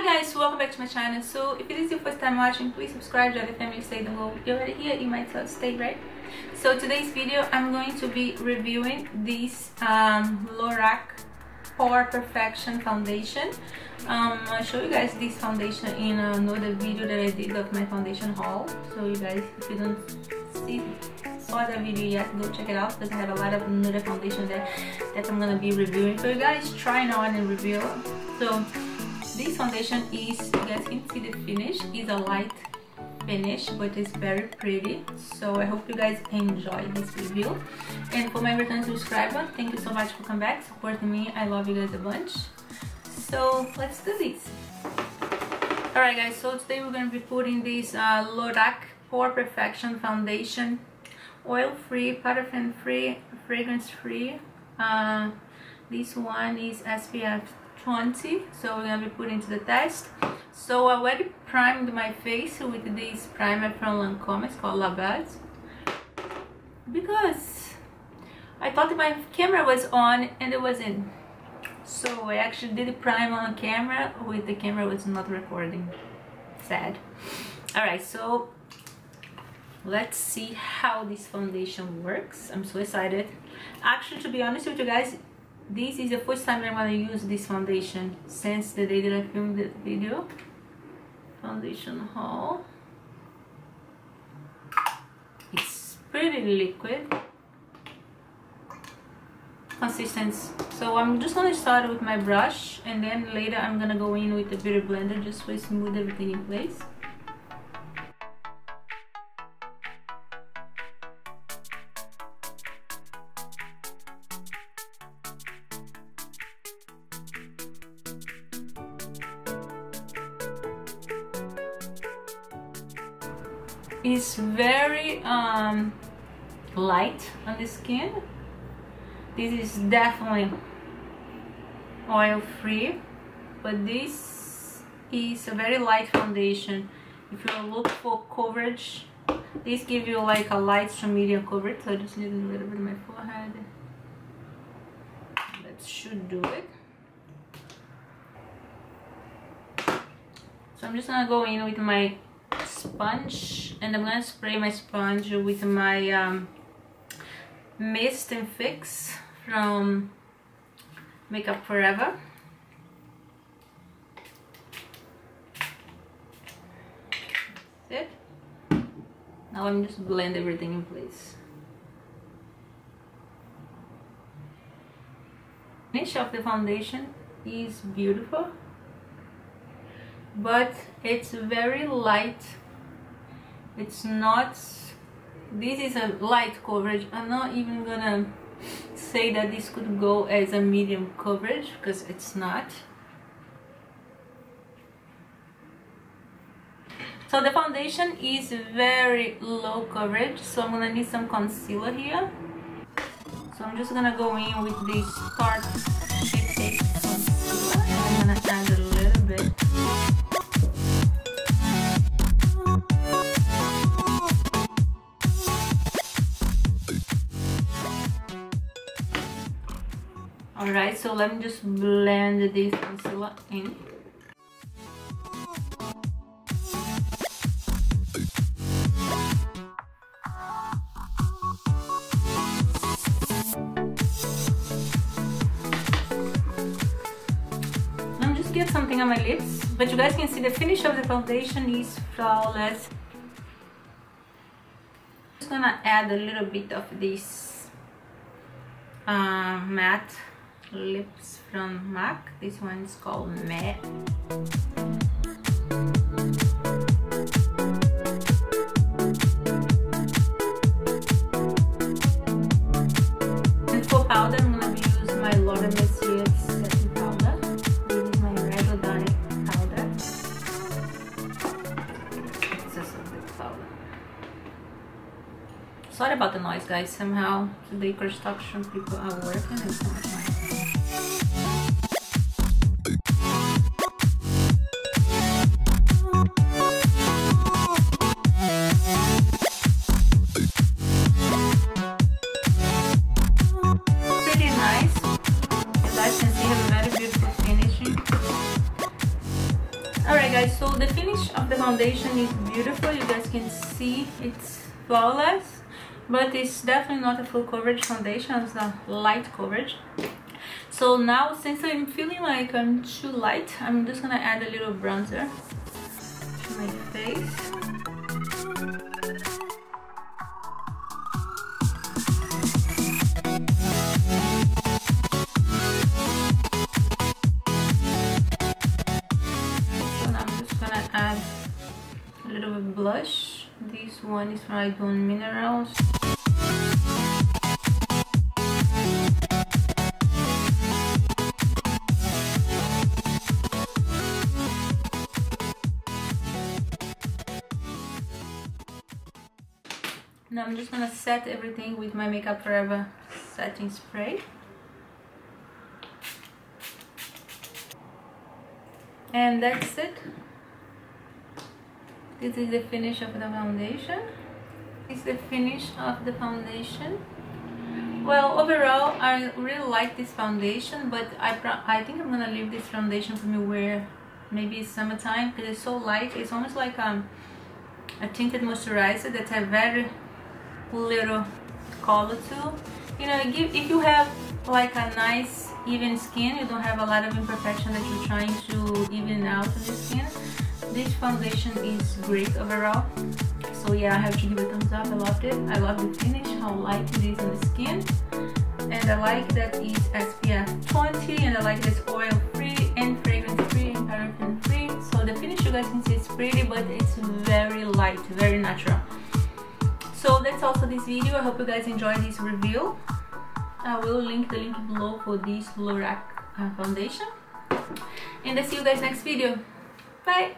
Hi guys, welcome back to my channel. So if it is your first time watching, please subscribe, join the family, stay down below. You're already here, you might as well stay, right? So today's video I'm going to be reviewing this LORAC POREfection foundation. I'll show you guys this foundation in another video that I did of my foundation haul. So you guys, if you don't saw that video yet, go check it out because I have a lot of another foundation there that I'm gonna be reviewing for you guys, trying on and review. So this foundation is, you guys can see the finish is a light finish, but it's very pretty. So I hope you guys enjoy this review. And for my return subscriber, thank you so much for coming back, supporting me. I love you guys a bunch. So let's do this. Alright guys, so today we're going to be putting this LORAC POREfection foundation, oil free, paraffin free, fragrance free. This one is SPF 20, so we're gonna be putting to the test. So I already primed my face with this primer from Lancome. It's called La Base, because I thought my camera was on and it wasn't. So I actually did a prime on camera with the camera was not recording. Sad. Alright, so let's see how this foundation works. I'm so excited. Actually, to be honest with you guys, this is the first time I'm going to use this foundation since the day that I filmed the video. Foundation haul. It's pretty liquid. Consistency. So I'm just going to start with my brush, and then later I'm going to go in with the beauty blender just to smooth everything in place. It's very light on the skin. This is definitely oil free, but this is a very light foundation. If you look for coverage, this gives you like a light to medium coverage. So I just need a little bit of my forehead. That should do it. So I'm just gonna go in with my sponge, and I'm gonna spray my sponge with my mist and fix from Makeup Forever. That's it. Now I'm just blend everything in place. Finish of the foundation is beautiful, but it's very light. It's not, this is a light coverage. I'm not even gonna say that this could go as a medium coverage because it's not. So the foundation is very low coverage, so I'm gonna need some concealer here. So I'm just gonna go in with this Tarte Shape Tape concealer, and I'm gonna add a little bit. Alright, so let me just blend this concealer in. Let me just get something on my lips, but you guys can see the finish of the foundation is flawless. I'm just gonna add a little bit of this matte lips from MAC. This one is called Matte. And for powder, I'm gonna be using my LORAC setting powder. This is my rhododendron powder. It's just a bit powder. Sorry about the noise, guys. Somehow today construction people are working and it's not nice. Pretty nice. As I can see, have a very beautiful finishing. Alright guys, so the finish of the foundation is beautiful. You guys can see it's flawless, but it's definitely not a full coverage foundation. It's a light coverage. So now, since I'm feeling like I'm too light, I'm just gonna add a little bronzer to my face. Add a little bit of blush. This one is from Icon Minerals. Now I'm just gonna set everything with my Makeup Forever setting spray. And that's it. This is the finish of the foundation. This is the finish of the foundation. Well, overall, I really like this foundation, but I think I'm gonna leave this foundation for me wear maybe summertime, because it's so light. It's almost like a tinted moisturizer that has very little color to. You know, if you have like a nice even skin, you don't have a lot of imperfection that you're trying to even out on your skin, this foundation is great overall. So yeah, I have to give it a thumbs up. I loved it. I love the finish, how light it is on the skin, and I like that it's SPF 20, and I like that it's oil free and fragrance free and paraffin free. So the finish, you guys can see, it's pretty, but it's very light, very natural. So that's all for this video. I hope you guys enjoyed this review. I will link the link below for this LORAC foundation, and I'll see you guys next video. Bye.